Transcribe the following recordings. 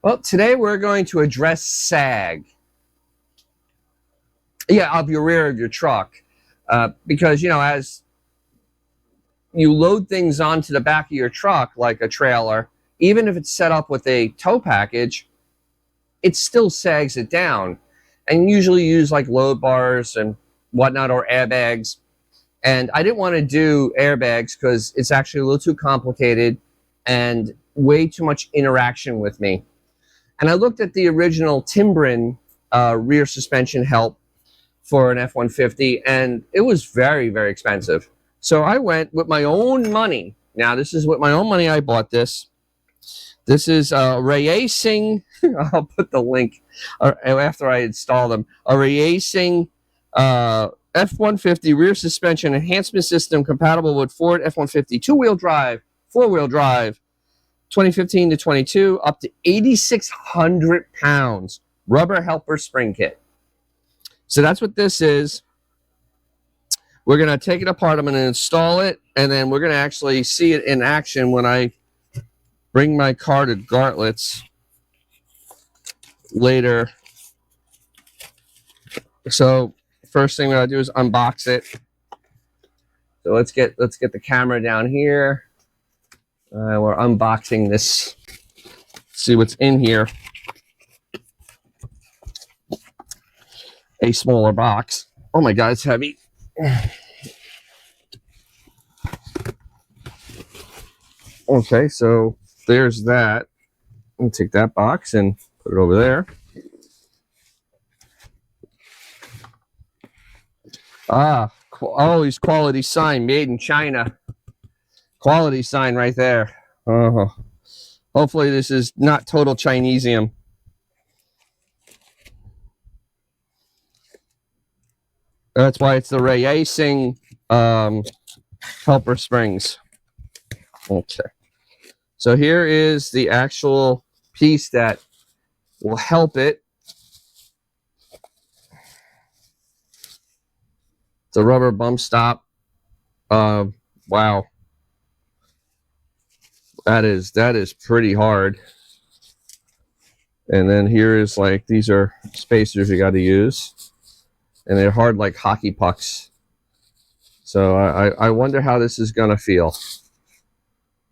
Well, today we're going to address sag. Yeah, of your rear of your truck. Because, you know, as you load things onto the back of your truck, like a trailer, even if it's set up with a tow package, it still sags it down. And usually use like load bars and whatnot, or airbags. And I didn't want to do airbags because it's actually a little too complicated and way too much interaction with me. And I looked at the original timbren rear suspension help for an F-150, and it was very, very expensive. So I went with my own money. Now, this is with my own money I bought this. This is Racing. I'll put the link after I install them. A Racing F-150 rear suspension enhancement system compatible with Ford F-150 two-wheel drive, four-wheel drive, 2015 to 22, up to 8,600 pounds. Rubber helper spring kit. So that's what this is. We're going to take it apart. I'm going to install it, and then we're going to actually see it in action when I bring my car to Gartlett's later. So first thing we're going to do is unbox it. So let's get the camera down here. We're unboxing this. See what's in here. A smaller box. Oh my God, it's heavy. Okay, so there's that. I'm gonna take that box and put it over there. Always quality sign, made in China. Quality sign right there. Hopefully this is not total Chinesium. That's why it's the Racing helper springs. Okay. So here is the actual piece that will help it. The rubber bump stop. Wow. That is pretty hard. And then here is like, these are spacers you got to use. And they're hard like hockey pucks. So I wonder how this is going to feel.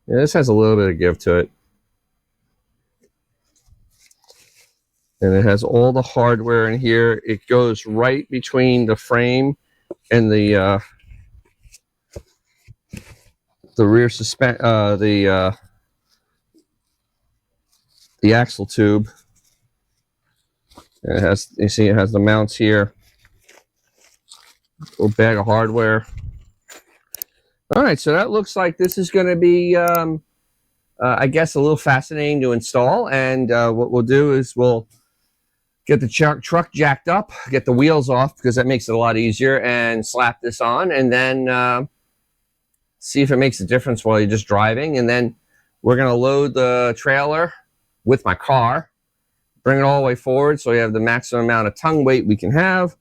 Yeah, this has a little bit of give to it. And it has all the hardware in here. It goes right between the frame and the rear the axle tube. And it has, you see, it has the mounts here. Little bag of hardware. All right, so that looks like this is going to be, I guess, a little fascinating to install. And what we'll do is we'll get the truck jacked up, get the wheels off, because that makes it a lot easier, and slap this on, and then see if it makes a difference while you're just driving. And then we're going to load the trailer with my car, bring it all the way forward so we have the maximum amount of tongue weight we can have,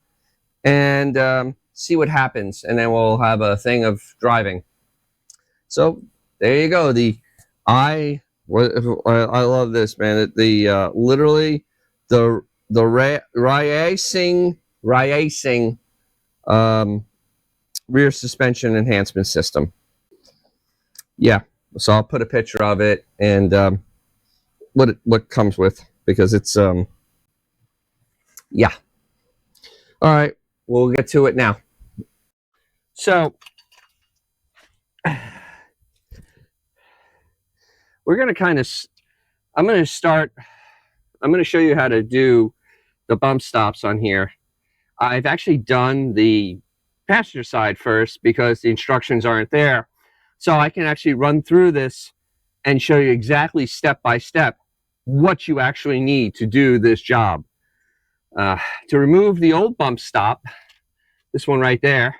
and see what happens, and then we'll have a thing of driving. So there you go. I love this, man. Literally the Racing rear suspension enhancement system. Yeah, so I'll put a picture of it and what comes with, because it's yeah. All right, we'll get to it now. So we're going to I'm going to show you how to do the bump stops on here. I've actually done the passenger side first because the instructions aren't there. So I can actually run through this and show you exactly step by step what you actually need to do this job. To remove the old bump stop, this one right there,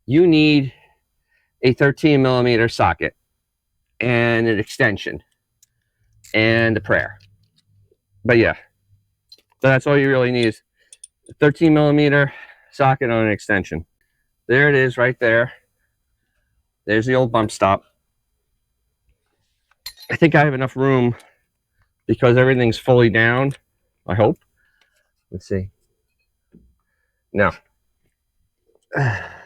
you need a 13mm socket and an extension and a prayer. But yeah, so that's all you really need is a 13mm socket on an extension. There it is right there. There's the old bump stop. I think I have enough room because everything's fully down, I hope. Let's see. No. I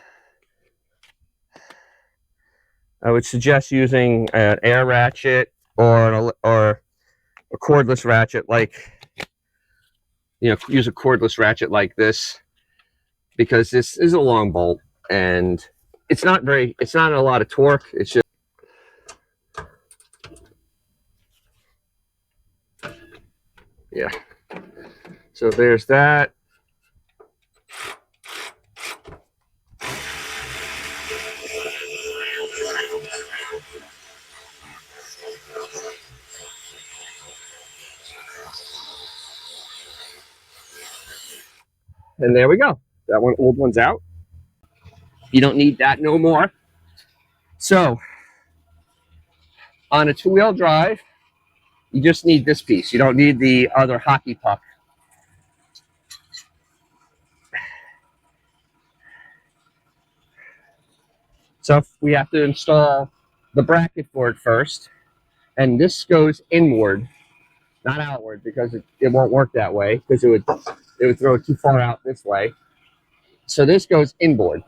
would suggest using an air ratchet or a cordless ratchet, like, use a cordless ratchet like this, because this is a long bolt and it's not a lot of torque. It's just, yeah. So there's that. And there we go. That old one's out. You don't need that no more. So on a two-wheel drive, you just need this piece. You don't need the other hockey puck. So we have to install the bracket for it first. And this goes inward, not outward, because it won't work that way, because it would throw it too far out this way. So this goes inboard.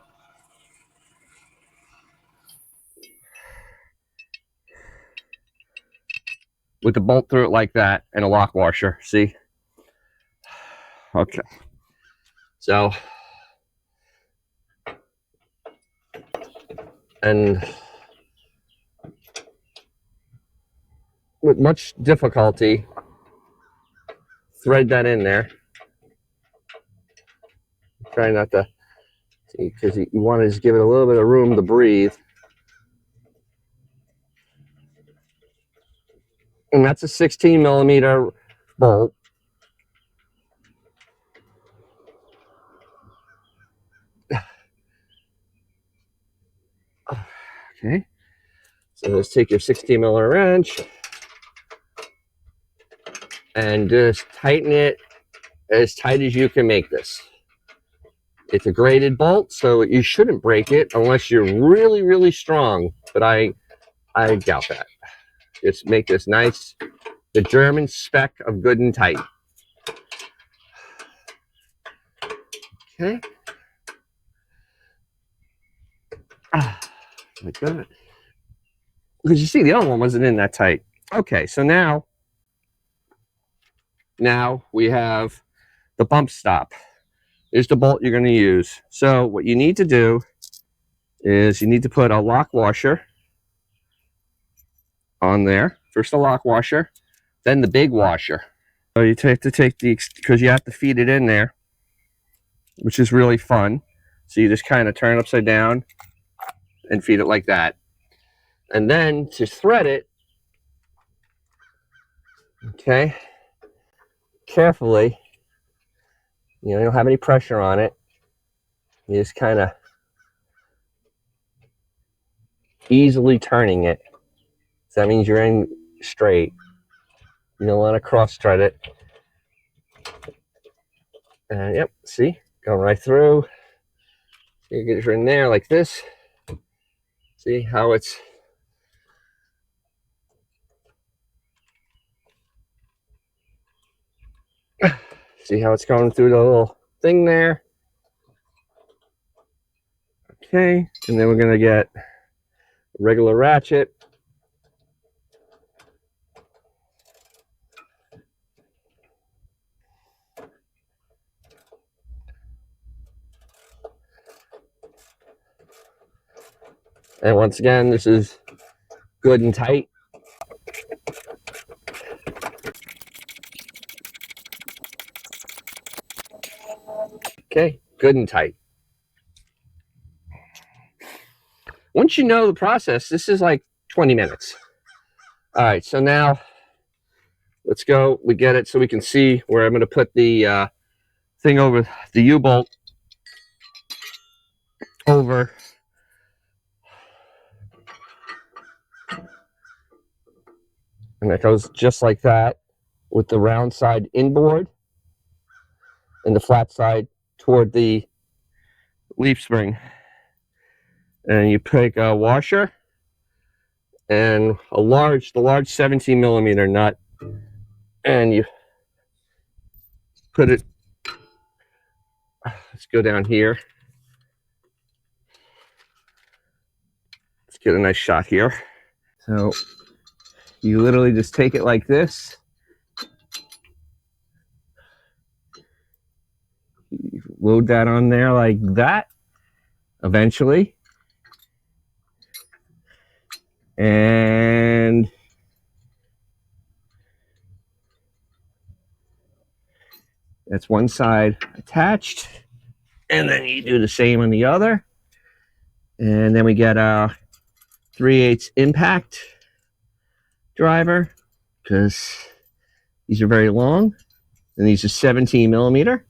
With the bolt through it like that and a lock washer, see? Okay. So, and with much difficulty, thread that in there. Try not to, see, because you want to just give it a little bit of room to breathe. And that's a 16 millimeter bolt. Okay. So let's take your 16 millimeter wrench and just tighten it as tight as you can make this. It's a braided bolt, so you shouldn't break it unless you're really, really strong. But I doubt that. Just make this nice, the German spec of good and tight. Okay. Like that. Because you see, the other one wasn't in that tight. Okay, so now we have the bump stop. Here's the bolt you're going to use. So what you need to do is you need to put a lock washer on there. First the lock washer, then the big washer. So you have to take because you have to feed it in there, which is really fun. So you just kind of turn it upside down and feed it like that. And then to thread it, okay, carefully, you don't have any pressure on it. You just kind of easily turning it. So that means you're in straight. You don't want to cross thread it. And yep, see, going right through. You get it in there like this. See how it's going through the little thing there. Okay, and then we're gonna get a regular ratchet. And once again, this is good and tight. Okay, good and tight. Once you know the process, this is like 20 minutes. All right, so now let's go. We get it so we can see where I'm going to put the thing over the U-bolt over. And it goes just like that with the round side inboard and the flat side toward the leaf spring. And you pick a washer and the large 17 millimeter nut and you put it, let's go down here. Let's get a nice shot here. So you literally just take it like this. You load that on there like that, eventually. And that's one side attached. And then you do the same on the other. And then we get a 3/8 impact driver, because these are very long. And these are 17 millimeter.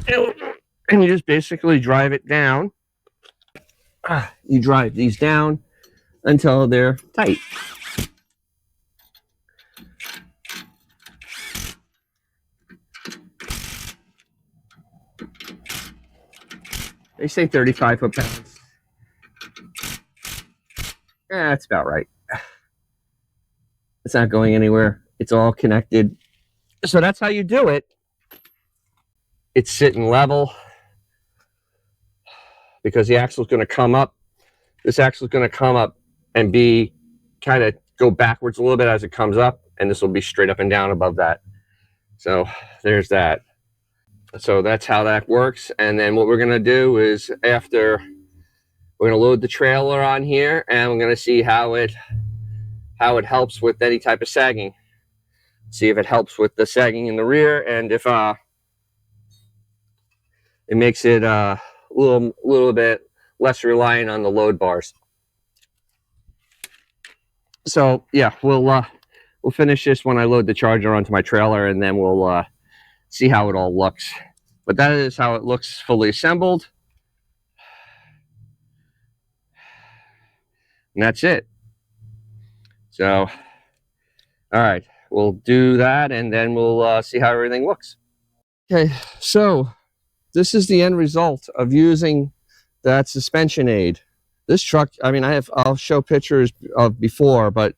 And you just basically drive it down. You drive these down until they're tight. They say 35 foot-pounds. Yeah, that's about right. It's not going anywhere. It's all connected. So that's how you do it. It's sitting level because the axle's going to come up. This axle's going to come up and be kind of go backwards a little bit as it comes up, and this will be straight up and down above that. So there's that. So that's how that works. And then what we're going to do is, after, we're going to load the trailer on here, and we're going to see how it helps with any type of sagging. See if it helps with the sagging in the rear, and if it makes it a little bit less reliant on the load bars. So yeah, we'll finish this when I load the charger onto my trailer, and then we'll see how it all looks. But that is how it looks fully assembled. And that's it. So, all right, we'll do that, and then we'll see how everything looks. Okay, so this is the end result of using that suspension aid. This truck, I mean, I'll show pictures of before, but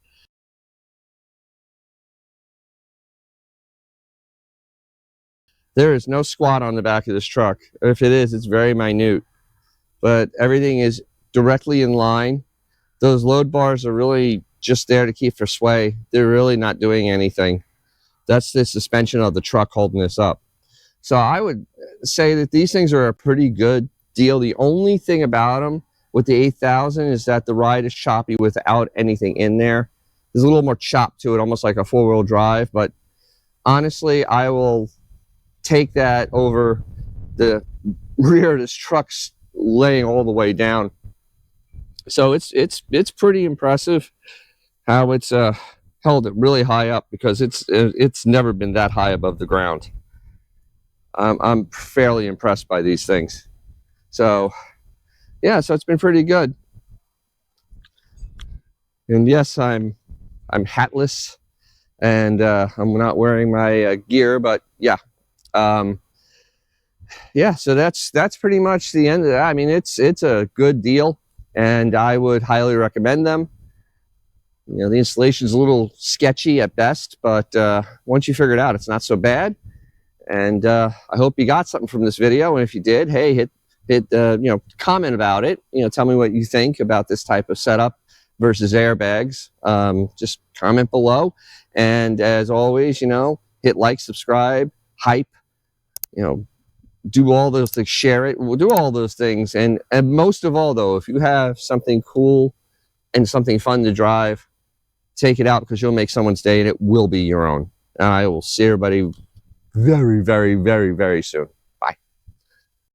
there is no squat on the back of this truck. If it is, it's very minute. But everything is directly in line. Those load bars are really just there to keep for sway. They're really not doing anything. That's the suspension of the truck holding this up. So I would say that these things are a pretty good deal. The only thing about them with the 8000 is that the ride is choppy without anything in there. There's a little more chop to it, almost like a four-wheel drive. But honestly, I will take that over the rear of this truck laying all the way down. So it's pretty impressive how it's held it really high up, because it's never been that high above the ground. I'm fairly impressed by these things. So yeah, so it's been pretty good. And yes, I'm hatless, and I'm not wearing my gear, but yeah. Yeah, so that's pretty much the end of that. I mean, it's a good deal, and I would highly recommend them. You know, the installation's a little sketchy at best, but once you figure it out, it's not so bad. And I hope you got something from this video. And if you did, hey, hit you know, comment about it. You know, tell me what you think about this type of setup versus airbags. Just comment below. And as always, you know, hit like, subscribe, hype. You know, do all those things, share it. We'll do all those things. And most of all, though, if you have something cool and something fun to drive, take it out, because you'll make someone's day, and it will be your own. And I will see everybody very, very, very, very soon.